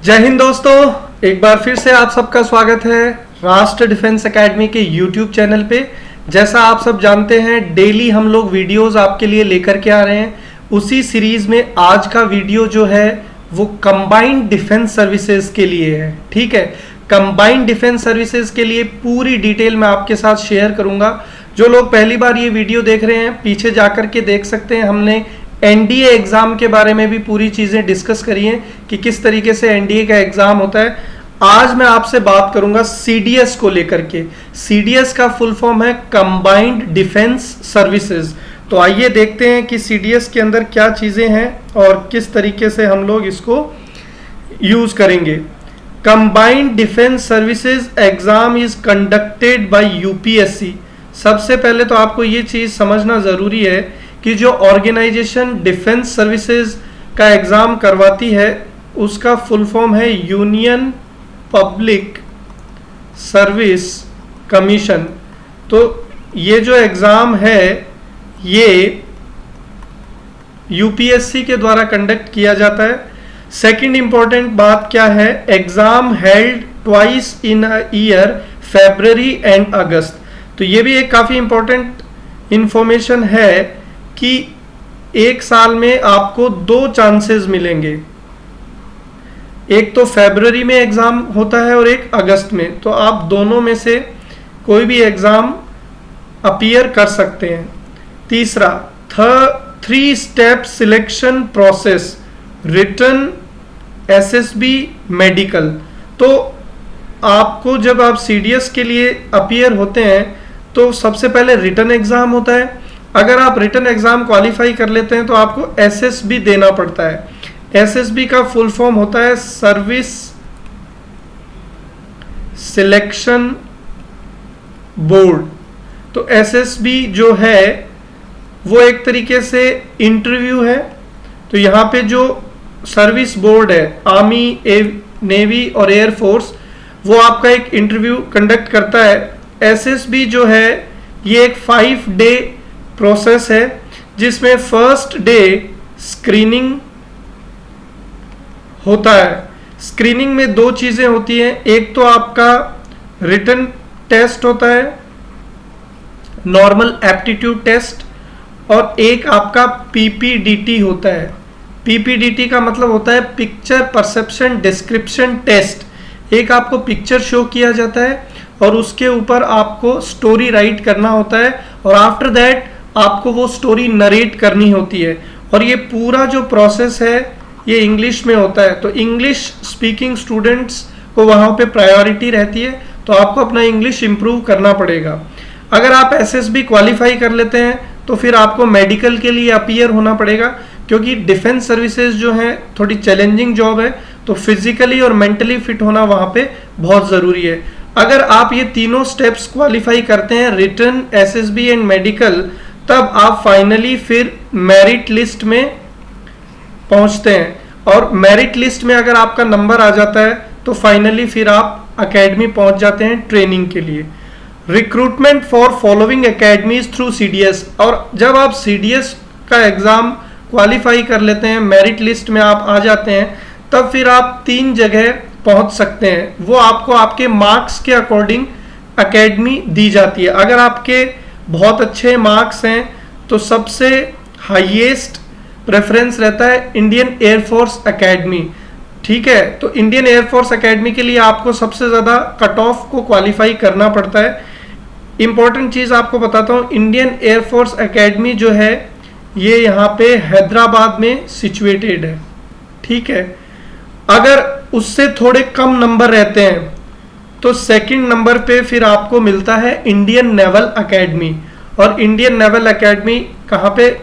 जय हिंद दोस्तों, एक बार फिर से आप सबका स्वागत है राष्ट्र डिफेंस एकेडमी के यूट्यूब चैनल पे। जैसा आप सब जानते हैं, डेली हम लोग वीडियोस आपके लिए लेकर के आ रहे हैं। उसी सीरीज में आज का वीडियो जो है वो कंबाइंड डिफेंस सर्विसेज के लिए है। ठीक है, कंबाइंड डिफेंस सर्विसेज के लिए पूरी डिटेल मैं आपके साथ शेयर करूंगा। जो लोग पहली बार ये वीडियो देख रहे हैं, पीछे जाकर के देख सकते हैं, हमने एनडीए एग्जाम के बारे में भी पूरी चीजें डिस्कस करी हैं कि किस तरीके से एनडीए का एग्जाम होता है। आज मैं आपसे बात करूंगा सीडीएस को लेकर के। सीडीएस का फुल फॉर्म है कंबाइंड डिफेंस सर्विसेज। तो आइए देखते हैं कि सीडीएस के अंदर क्या चीजें हैं और किस तरीके से हम लोग इसको यूज करेंगे। Combined defence services exam is conducted by UPSC. सबसे पहले तो आपको ये चीज समझना जरूरी है कि जो ऑर्गेनाइजेशन डिफेंस सर्विसेज का एग्जाम करवाती है उसका फुल फॉर्म है यूनियन पब्लिक सर्विस कमीशन। तो ये जो एग्जाम है ये यूपीएससी के द्वारा कंडक्ट किया जाता है। सेकंड इंपॉर्टेंट बात क्या है, exam held twice in a year, February and August. तो ये भी एक काफी इंपॉर्टेंट इंफॉर्मेशन है कि एक साल में आपको दो चांसेस मिलेंगे, एक तो फरवरी में एग्जाम होता है और एक अगस्त में। तो आप दोनों में से कोई भी एग्जाम अपीयर कर सकते हैं। तीसरा, 3 step selection process, written, SSB, medical. तो आपको जब आप सीडीएस के लिए अपीयर होते हैं तो सबसे पहले रिटन एग्जाम होता है। अगर आप रिटन एग्जाम क्वालिफाई कर लेते हैं तो आपको एसएसबी देना पड़ता है। एसएसबी का फुल फॉर्म होता है सर्विस सिलेक्शन बोर्ड। तो एसएसबी जो है वो एक तरीके से इंटरव्यू है। तो यहाँ पे जो सर्विस बोर्ड है, आर्मी, नेवी और एयरफोर्स, वो आपका एक इंटरव्यू कंडक्ट करता है। एसएसबी जो है ये एक 5 डे प्रोसेस है जिसमें फर्स्ट डे स्क्रीनिंग होता है। स्क्रीनिंग में 2 चीजें होती हैं, एक तो आपका रिटन टेस्ट होता है, नॉर्मल एप्टीट्यूड टेस्ट, और एक आपका पीपीडीटी होता है। पीपीडीटी का मतलब होता है पिक्चर परसेप्शन डिस्क्रिप्शन टेस्ट। एक आपको पिक्चर शो किया जाता है और उसके ऊपर आपको स्टोरी राइट करना होता है और आफ्टर दैट आपको वो स्टोरी नरेट करनी होती है। और ये पूरा जो प्रोसेस है ये इंग्लिश में होता है। तो इंग्लिश स्पीकिंग स्टूडेंट्स को वहाँ पे प्रायोरिटी रहती है, तो आपको अपना इंग्लिश इंप्रूव करना पड़ेगा। अगर आप एसएसबी क्वालिफाई कर लेते हैं तो फिर आपको मेडिकल के लिए अपीयर होना पड़ेगा, क्योंकि डिफेंस सर्विसेज जो है थोड़ी चैलेंजिंग जॉब है, तो फिजिकली और मेंटली फिट होना वहाँ पे बहुत ज़रूरी है। अगर आप ये तीनों स्टेप्स क्वालिफाई करते हैं, रिटन, एसएसबी एंड मेडिकल, तब आप फाइनली फिर मेरिट लिस्ट में पहुंचते हैं। और मेरिट लिस्ट में अगर आपका नंबर आ जाता है तो फाइनली फिर आप एकेडमी पहुंच जाते हैं ट्रेनिंग के लिए। Recruitment for following academies through CDS. और जब आप सीडीएस का एग्जाम क्वालिफाई कर लेते हैं, मेरिट लिस्ट में आप आ जाते हैं, तब फिर आप 3 जगह पहुंच सकते हैं। वो आपको आपके मार्क्स के अकॉर्डिंग एकेडमी दी जाती है। अगर आपके बहुत अच्छे मार्क्स हैं तो सबसे हाईएस्ट प्रेफरेंस रहता है इंडियन एयरफोर्स एकेडमी। ठीक है, तो इंडियन एयरफोर्स एकेडमी के लिए आपको सबसे ज़्यादा कट ऑफ को क्वालिफाई करना पड़ता है। इंपॉर्टेंट चीज़ आपको बताता हूँ, इंडियन एयरफोर्स एकेडमी जो है ये यहाँ पे हैदराबाद में सिचुएटेड है। ठीक है, अगर उससे थोड़े कम नंबर रहते हैं तो सेकंड नंबर पे फिर आपको मिलता है इंडियन नेवल एकेडमी। और इंडियन नेवल एकेडमी कहाँ पे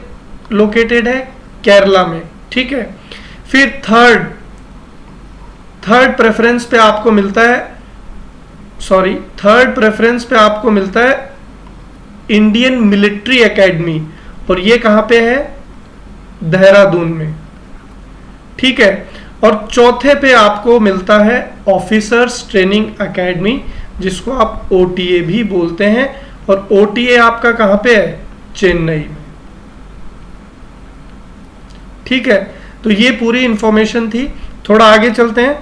लोकेटेड है? केरला में। ठीक है, फिर थर्ड प्रेफरेंस पे आपको मिलता है इंडियन मिलिट्री एकेडमी, और ये कहाँ पे है? देहरादून में। ठीक है, और चौथे पे आपको मिलता है ऑफिसर्स ट्रेनिंग एकेडमी, जिसको आप ओटीए भी बोलते हैं, और ओटीए आपका कहाँ पे है? चेन्नई में। ठीक है, तो ये पूरी इंफॉर्मेशन थी। थोड़ा आगे चलते हैं।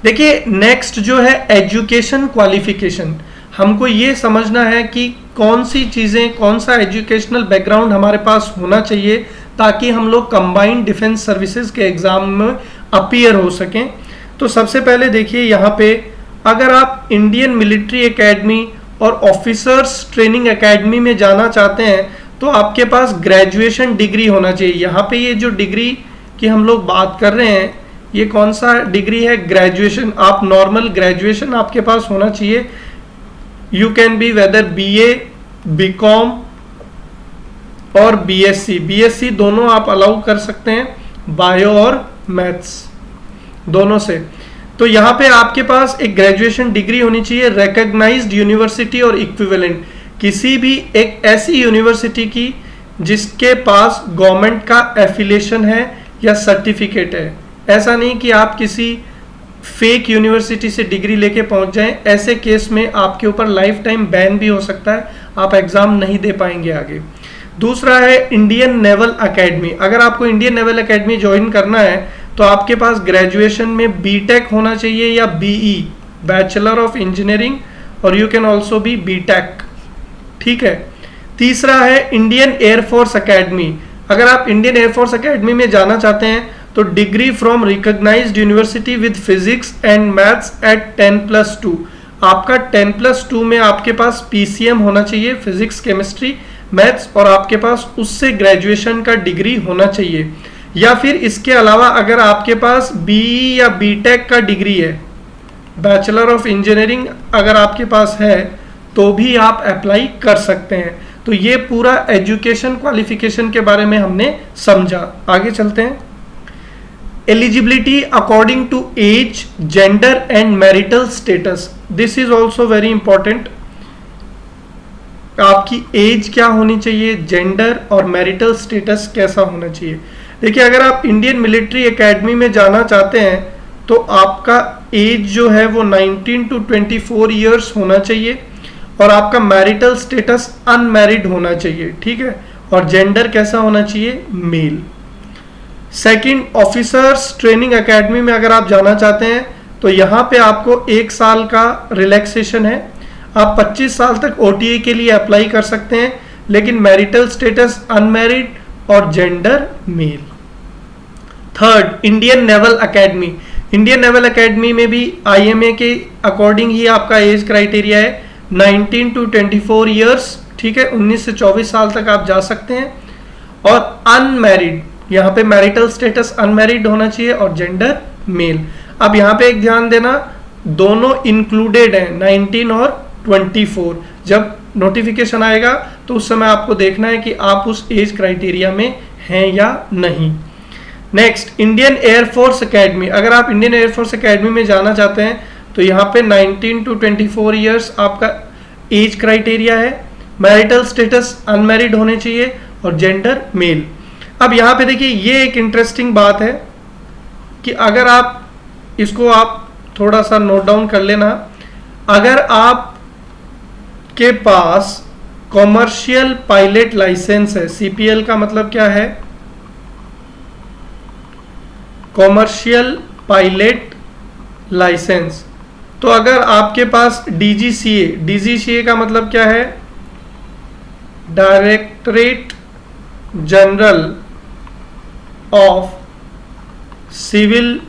देखिए नेक्स्ट जो है एजुकेशन क्वालिफिकेशन, हमको ये समझना है कि कौन सी चीज़ें, कौन सा एजुकेशनल बैकग्राउंड हमारे पास होना चाहिए ताकि हम लोग कंबाइंड डिफेंस सर्विसेज के एग्जाम में अपीयर हो सकें। तो सबसे पहले देखिए यहाँ पे, अगर आप इंडियन मिलिट्री एकेडमी और ऑफिसर्स ट्रेनिंग एकेडमी में जाना चाहते हैं तो आपके पास ग्रेजुएशन डिग्री होना चाहिए। यहाँ पे ये जो डिग्री की हम लोग बात कर रहे हैं, ये कौन सा डिग्री है? ग्रेजुएशन। आप नॉर्मल ग्रेजुएशन आपके पास होना चाहिए। You can be whether BA, BCom और BSc। BSc दोनों आप अलाउ कर सकते हैं, बायो और मैथ्स दोनों से। तो यहाँ पे आपके पास एक ग्रेजुएशन डिग्री होनी चाहिए, रिकॉग्नाइज्ड यूनिवर्सिटी और इक्विवेलेंट, किसी भी एक ऐसी यूनिवर्सिटी की जिसके पास गवर्नमेंट का एफिलिएशन है या सर्टिफिकेट है। ऐसा नहीं कि आप किसी फेक यूनिवर्सिटी से डिग्री लेके पहुंच जाएं, ऐसे केस में आपके ऊपर लाइफ टाइम बैन भी हो सकता है, आप एग्जाम नहीं दे पाएंगे आगे। दूसरा है इंडियन नेवल एकेडमी। अगर आपको इंडियन नेवल एकेडमी ज्वाइन करना है तो आपके पास ग्रेजुएशन में BTech होना चाहिए या BE, बैचलर ऑफ इंजीनियरिंग, और you can also be BTech, ठीक है। तीसरा है इंडियन एयरफोर्स एकेडमी। अगर आप इंडियन एयरफोर्स एकेडमी में जाना चाहते हैं तो degree from recognised university with physics and maths at 10+2। आपका 10+2 में आपके पास PCM होना चाहिए, फिजिक्स केमिस्ट्री मैथ्स, और आपके पास उससे ग्रेजुएशन का डिग्री होना चाहिए। या फिर इसके अलावा अगर आपके पास BE या BTech का डिग्री है, बैचलर ऑफ इंजीनियरिंग अगर आपके पास है तो भी आप अप्लाई कर सकते हैं। तो ये पूरा एजुकेशन क्वालिफिकेशन के बारे में हमने समझा। आगे चलते हैं। Eligibility according to age, gender and marital status, this is also very important. आपकी एज क्या होनी चाहिए, जेंडर और मैरिटल स्टेटस कैसा होना चाहिए। देखिए अगर आप इंडियन मिलिट्री एकेडमी में जाना चाहते हैं तो आपका एज जो है वो 19 to 24 ईयर्स होना चाहिए, और आपका मैरिटल स्टेटस अनमैरिड होना चाहिए, ठीक है। और जेंडर कैसा होना चाहिए, male. Second, officers training academy में अगर आप जाना चाहते हैं तो यहाँ पे आपको 1 साल का रिलैक्सेशन है, आप 25 साल तक OTA के लिए अप्लाई कर सकते हैं, लेकिन मैरिटल स्टेटस अनमैरिड और gender male. Third, Indian naval academy. Indian naval academy में भी IMA के अकॉर्डिंग ही आपका एज क्राइटेरिया है, 19 to 24 ईयर्स, ठीक है। 19 से 24 साल तक आप जा सकते हैं। और अनमैरिड, यहाँ पे मैरिटल स्टेटस अनमैरिड होना चाहिए और जेंडर मेल। अब यहाँ पे एक ध्यान देना, दोनों इंक्लूडेड हैं, 19 और 24। जब नोटिफिकेशन आएगा तो उस समय आपको देखना है कि आप उस एज क्राइटेरिया में हैं या नहीं। Next, Indian air force academy. अगर आप इंडियन एयरफोर्स एकेडमी में जाना चाहते हैं तो यहाँ पे 19 to 24 ईयर्स आपका एज क्राइटेरिया है, मैरिटल स्टेटस अनमैरिड होने चाहिए और जेंडर मेल। अब यहाँ पे देखिए ये एक इंटरेस्टिंग बात है कि अगर आप इसको आप थोड़ा सा नोट डाउन कर लेना, अगर आप के पास कॉमर्शियल पायलट लाइसेंस है, CPL का मतलब क्या है, कॉमर्शियल पायलट लाइसेंस, तो अगर आपके पास DGCA का मतलब क्या है, directorate general of civil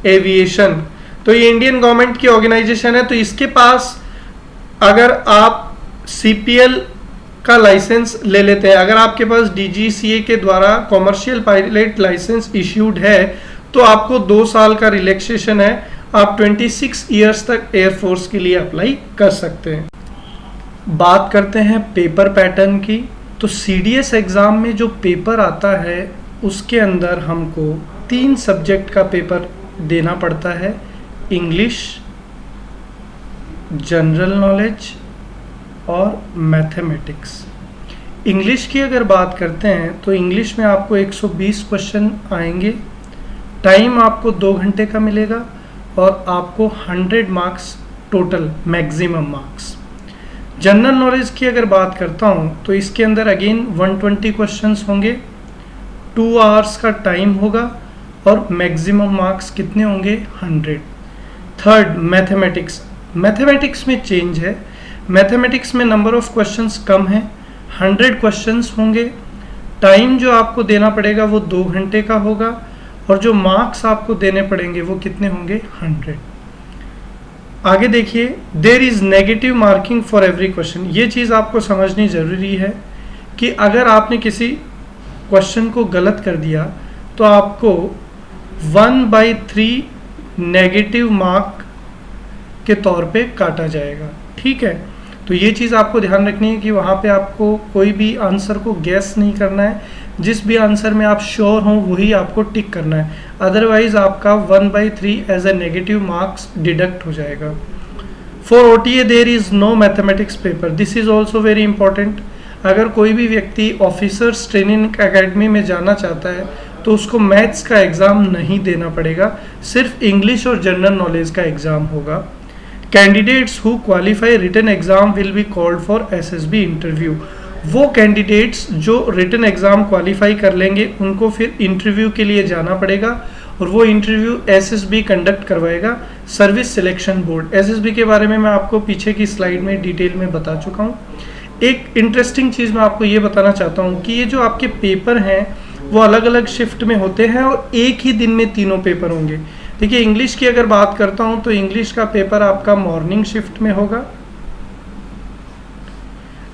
aviation, तो ये इंडियन गवर्नमेंट की ऑर्गेनाइजेशन है, तो इसके पास अगर आप CPL का लाइसेंस ले लेते हैं, अगर आपके पास DGCA के द्वारा कॉमर्शियल पायलट लाइसेंस इश्यूड है तो आपको 2 साल का रिलैक्सेशन है, आप 26 ईयर्स तक एयरफोर्स के लिए अप्लाई कर सकते हैं। बात करते हैं पेपर पैटर्न की, तो CDS एग्ज़ाम में जो पेपर आता है उसके अंदर हमको 3 सब्जेक्ट का पेपर देना पड़ता है, इंग्लिश, जनरल नॉलेज और मैथमेटिक्स। इंग्लिश की अगर बात करते हैं तो इंग्लिश में आपको 120 क्वेश्चन आएंगे, टाइम आपको 2 घंटे का मिलेगा और आपको 100 marks total maximum marks. General knowledge की अगर बात करता हूँ तो इसके अंदर अगेन 120 क्वेश्चंस होंगे, 2 आवर्स का टाइम होगा और मैक्सिमम मार्क्स कितने होंगे, 100। Third, mathematics. मैथमेटिक्स में चेंज है, मैथमेटिक्स में नंबर ऑफ क्वेश्चंस कम है, 100 क्वेश्चंस होंगे। टाइम जो आपको देना पड़ेगा वो 2 घंटे का होगा, और जो मार्क्स आपको देने पड़ेंगे वो कितने होंगे, 100। आगे देखिए, there is negative marking for every question. ये चीज़ आपको समझनी ज़रूरी है कि अगर आपने किसी क्वेश्चन को गलत कर दिया तो आपको 1/3 नेगेटिव मार्क के तौर पे काटा जाएगा, ठीक है। तो ये चीज़ आपको ध्यान रखनी है कि वहाँ पे आपको कोई भी आंसर को गैस नहीं करना है, जिस भी आंसर में आप श्योर हों वही आपको टिक करना है, अदरवाइज आपका 1/3 as a negative marks deduct हो जाएगा। For OTA there is no mathematics paper, this is also very important. अगर कोई भी व्यक्ति ऑफिसर्स ट्रेनिंग एकेडमी में जाना चाहता है तो उसको मैथ्स का एग्ज़ाम नहीं देना पड़ेगा, सिर्फ इंग्लिश और जनरल नॉलेज का एग्ज़ाम होगा। Candidates who qualify written exam will be called for SSB interview. वो कैंडिडेट्स जो रिटन एग्ज़ाम क्वालिफाई कर लेंगे उनको फिर इंटरव्यू के लिए जाना पड़ेगा, और वो इंटरव्यू SSB कंडक्ट करवाएगा, सर्विस सिलेक्शन बोर्ड। SSB के बारे में मैं आपको पीछे की स्लाइड में डिटेल में बता चुका हूँ। एक इंटरेस्टिंग चीज़ मैं आपको ये बताना चाहता हूँ कि ये जो आपके पेपर हैं वो अलग अलग शिफ्ट में होते हैं और एक ही दिन में तीनों पेपर होंगे। देखिए, इंग्लिश की अगर बात करता हूँ तो इंग्लिश का पेपर आपका मॉर्निंग शिफ्ट में होगा।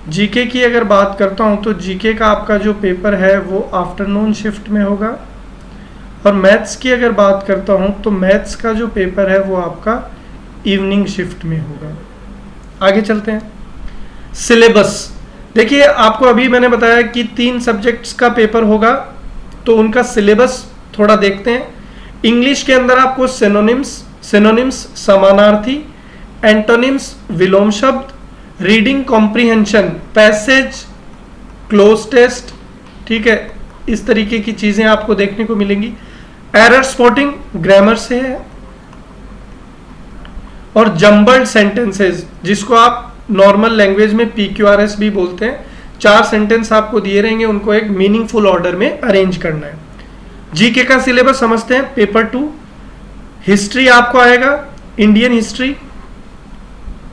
जीके की अगर बात करता हूँ तो जीके का आपका जो पेपर है वो आफ्टरनून शिफ्ट में होगा, और मैथ्स की अगर बात करता हूँ तो मैथ्स का जो पेपर है वो आपका इवनिंग शिफ्ट में होगा। आगे चलते हैं। सिलेबस देखिए, आपको अभी मैंने बताया कि 3 सब्जेक्ट्स का पेपर होगा, तो उनका सिलेबस थोड़ा देखते हैं। इंग्लिश के अंदर आपको सिनोनिम्स समानार्थी, एंटोनिम्स विलोम शब्द, reading comprehension, passage, cloze test, ठीक है, इस तरीके की चीजें आपको देखने को मिलेंगी। एरर स्पॉटिंग ग्रामर से है, और जंबल्ड सेंटेंसेस जिसको आप नॉर्मल लैंग्वेज में PQRS भी बोलते हैं। 4 सेंटेंस आपको दिए रहेंगे, उनको एक मीनिंगफुल ऑर्डर में अरेंज करना है। जीके का सिलेबस समझते हैं। पेपर 2 हिस्ट्री आपको आएगा, इंडियन हिस्ट्री,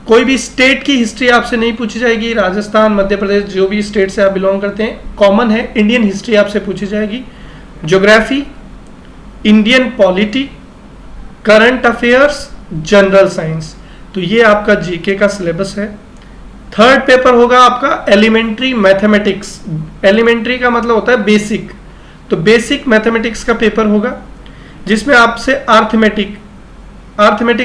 कोई भी स्टेट की हिस्ट्री आपसे नहीं पूछी जाएगी। राजस्थान, मध्य प्रदेश, जो भी स्टेट से आप बिलोंग करते हैं, कॉमन है, इंडियन हिस्ट्री आपसे पूछी जाएगी। Geography, Indian polity, current affairs, general science. तो ये आपका जीके का सिलेबस है। थर्ड पेपर होगा आपका एलिमेंट्री मैथमेटिक्स। एलिमेंट्री का मतलब होता है बेसिक, तो बेसिक मैथमेटिक्स का पेपर होगा, जिसमें आपसे आर्थमेटिक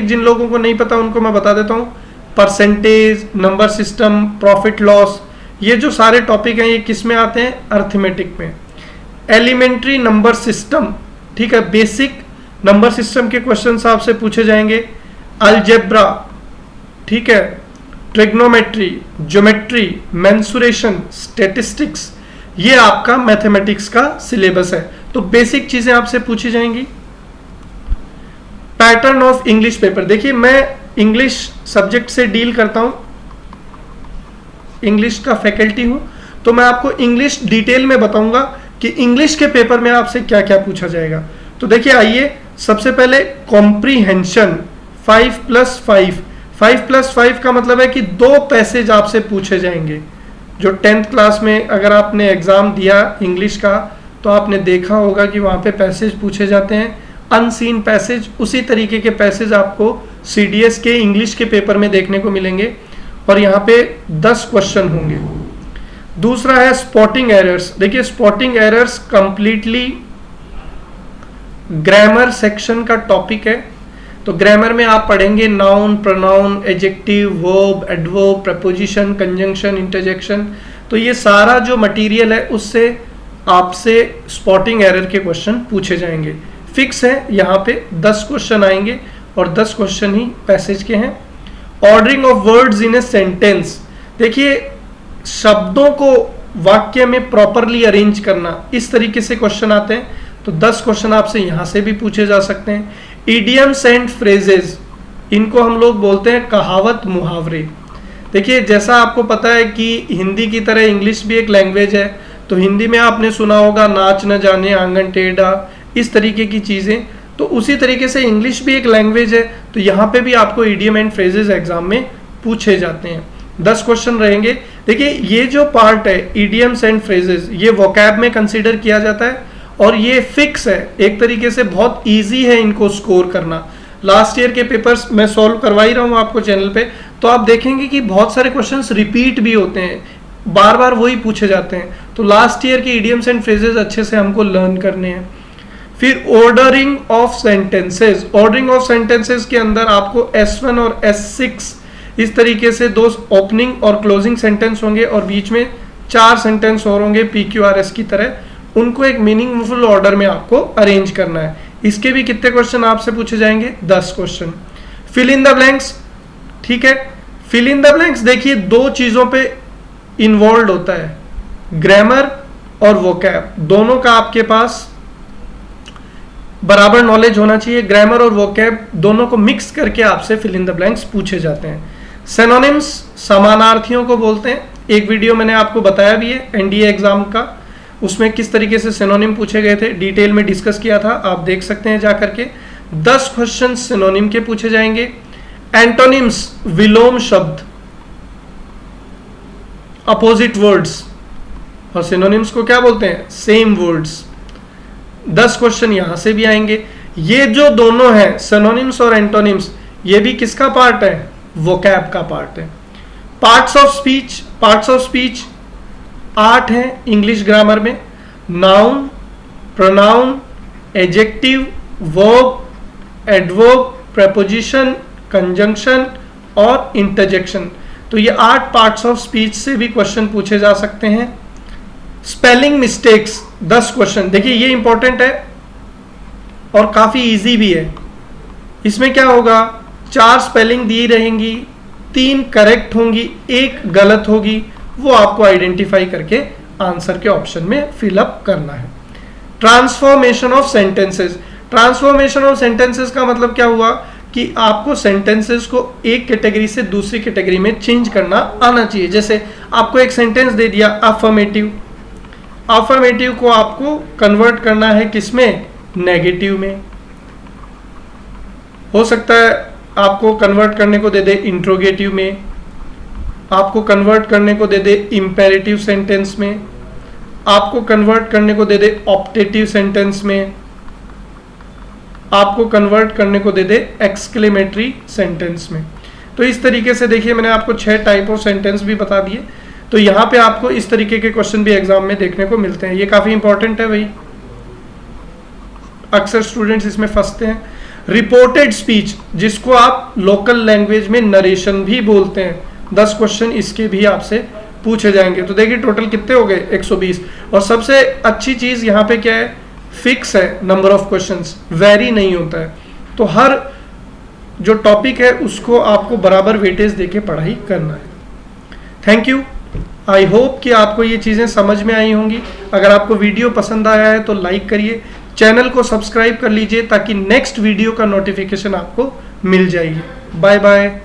जिन लोगों को नहीं पता उनको मैं बता देता हूँ। Percentage, number system, profit loss, ये जो सारे टॉपिक हैं ये किस में आते हैं, अर्थमेटिक में। एलिमेंट्री नंबर सिस्टम, ठीक है, बेसिक नंबर सिस्टम के क्वेश्चंस आपसे पूछे जाएंगे। अलजेब्रा, ठीक है, ट्रिग्नोमेट्री, ज्योमेट्री, मेंसुरेशन, स्टैटिस्टिक्स, ये आपका मैथमेटिक्स का सिलेबस है। तो बेसिक चीजें आपसे पूछी जाएंगी। पैटर्न ऑफ इंग्लिश पेपर, देखिए मैं इंग्लिश सब्जेक्ट से डील करता हूं, इंग्लिश का फैकल्टी हूं, तो मैं आपको इंग्लिश डिटेल में बताऊंगा कि इंग्लिश के पेपर में आपसे क्या क्या पूछा जाएगा। तो देखिए, आइए सबसे पहले कॉम्प्रीहेंशन 5+5। 5+5 का मतलब है कि 2 पैसेज आपसे पूछे जाएंगे। जो 10th क्लास में अगर आपने एग्जाम दिया इंग्लिश का तो आपने देखा होगा कि वहाँ पे पैसेज पूछे जाते हैं, अनसीन पैसेज। उसी तरीके के पैसेज आपको CDS के इंग्लिश के पेपर में देखने को मिलेंगे, और यहाँ पे 10 क्वेश्चन होंगे। दूसरा है स्पॉटिंग एरर्स। देखिए, spotting errors completely grammar section का टॉपिक है। तो ग्रामर में आप पढ़ेंगे noun, pronoun, adjective, verb, adverb, preposition, conjunction, interjection. तो ये सारा जो मटेरियल है उससे आपसे स्पॉटिंग एरर के क्वेश्चन पूछे जाएंगे। फिक्स है, यहाँ पे 10 क्वेश्चन आएंगे और 10 क्वेश्चन ही पैसेज के हैं। Ordering of words in a sentence, देखिए शब्दों को वाक्य में प्रॉपरली अरेंज करना, इस तरीके से क्वेश्चन आते हैं। तो 10 क्वेश्चन आपसे यहाँ से भी पूछे जा सकते हैं। इडियम्स एंड फ्रेजेस, इनको हम लोग बोलते हैं कहावत, मुहावरे। देखिए, जैसा आपको पता है कि हिंदी की तरह इंग्लिश भी एक लैंग्वेज है, तो हिंदी में आपने सुना होगा नाच न जाने आंगन टेढ़ा, इस तरीके की चीज़ें। तो उसी तरीके से इंग्लिश भी एक लैंग्वेज है, तो यहाँ पे भी आपको इडियम एंड फ्रेजेस एग्जाम में पूछे जाते हैं। 10 क्वेश्चन रहेंगे। देखिए ये जो पार्ट है इडियम्स एंड फ्रेजेस, ये वोकैब में कंसीडर किया जाता है और ये फिक्स है, एक तरीके से बहुत ईजी है इनको स्कोर करना। लास्ट ईयर के पेपर्स मैं सॉल्व करवा ही रहा हूँ आपको चैनल पे, तो आप देखेंगे कि बहुत सारे क्वेश्चंस रिपीट भी होते हैं, बार बार वही पूछे जाते हैं। तो लास्ट ईयर के इडियम्स एंड फ्रेजेस अच्छे से हमको लर्न करने हैं। फिर ordering of sentences, ordering of sentences के अंदर आपको S1 और S6 इस तरीके से 2 ओपनिंग और क्लोजिंग सेंटेंस होंगे और बीच में 4 सेंटेंस और होंगे PQRS की तरह, उनको एक मीनिंगफुल ऑर्डर में आपको अरेंज करना है। इसके भी कितने क्वेश्चन आपसे पूछे जाएंगे? 10 question. Fill in the blanks, ठीक है। फिल इन द ब्लैंक्स देखिए 2 चीजों पे इन्वॉल्व होता है, ग्रामर और वोकैब, दोनों का आपके पास बराबर नॉलेज होना चाहिए। ग्रामर और वोकैब दोनों को मिक्स करके आपसे फिल इन द ब्लैंक्स पूछे जाते हैं। सिनोनिम्स समानार्थियों को बोलते हैं, एक वीडियो मैंने आपको बताया भी है एनडीए एग्जाम का, उसमें किस तरीके से सिनोनिम पूछे गए थे, डिटेल में डिस्कस किया था, आप देख सकते हैं जा करके। 10 क्वेश्चन सिनोनिम के पूछे जाएंगे। एंटोनिम्स विलोम शब्द, अपोजिट वर्ड्स, और सिनोनिम्स को क्या बोलते हैं? Same words. 10 क्वेश्चन यहां से भी आएंगे। ये जो दोनों हैं सिनोनिम्स और एंटोनिम्स, ये भी किसका पार्ट है? वोकैब का पार्ट है। Parts of speech, parts of speech 8 हैं इंग्लिश ग्रामर में, noun, pronoun, adjective, verb, adverb, preposition, conjunction और इंटरजेक्शन। तो ये 8 पार्ट्स ऑफ स्पीच से भी क्वेश्चन पूछे जा सकते हैं। स्पेलिंग मिस्टेक्स 10 क्वेश्चन, देखिए ये इंपॉर्टेंट है और काफी इजी भी है। इसमें क्या होगा, 4 स्पेलिंग दी रहेंगी, 3 करेक्ट होंगी, 1 गलत होगी, वो आपको आइडेंटिफाई करके आंसर के ऑप्शन में फिलअप करना है। Transformation of sentences, transformation of sentences का मतलब क्या हुआ कि आपको सेंटेंसेस को एक कैटेगरी से दूसरी कैटेगरी में चेंज करना आना चाहिए। जैसे आपको एक सेंटेंस दे दिया अफर्मेटिव, अफर्मेटिव को आपको कन्वर्ट करना है किसमें? नेगेटिव में। हो सकता है आपको कन्वर्ट करने को दे दे इंट्रोगेटिव में, आपको कन्वर्ट करने को दे दे इंपेरेटिव सेंटेंस में, आपको कन्वर्ट करने को दे दे ऑप्टेटिव सेंटेंस में, आपको कन्वर्ट करने को दे दे एक्सक्लेमेटरी सेंटेंस में। तो इस तरीके से देखिए मैंने आपको 6 टाइप ऑफ सेंटेंस भी बता दिए। तो यहाँ पे आपको इस तरीके के क्वेश्चन भी एग्जाम में देखने को मिलते हैं, ये काफी इंपॉर्टेंट है भाई, अक्सर स्टूडेंट्स इसमें फंसते हैं। रिपोर्टेड स्पीच, जिसको आप लोकल लैंग्वेज में नरेशन भी बोलते हैं, 10 क्वेश्चन इसके भी आपसे पूछे जाएंगे। तो देखिए टोटल कितने हो गए? 120। और सबसे अच्छी चीज यहाँ पे क्या है, फिक्स है नंबर ऑफ क्वेश्चंस, वेरी नहीं होता है। तो हर जो टॉपिक है उसको आपको बराबर वेटेज देके पढ़ाई करना है। थैंक यू, आई होप कि आपको ये चीज़ें समझ में आई होंगी। अगर आपको वीडियो पसंद आया है तो लाइक करिए, चैनल को सब्सक्राइब कर लीजिए ताकि नेक्स्ट वीडियो का नोटिफिकेशन आपको मिल जाएगी। Bye bye.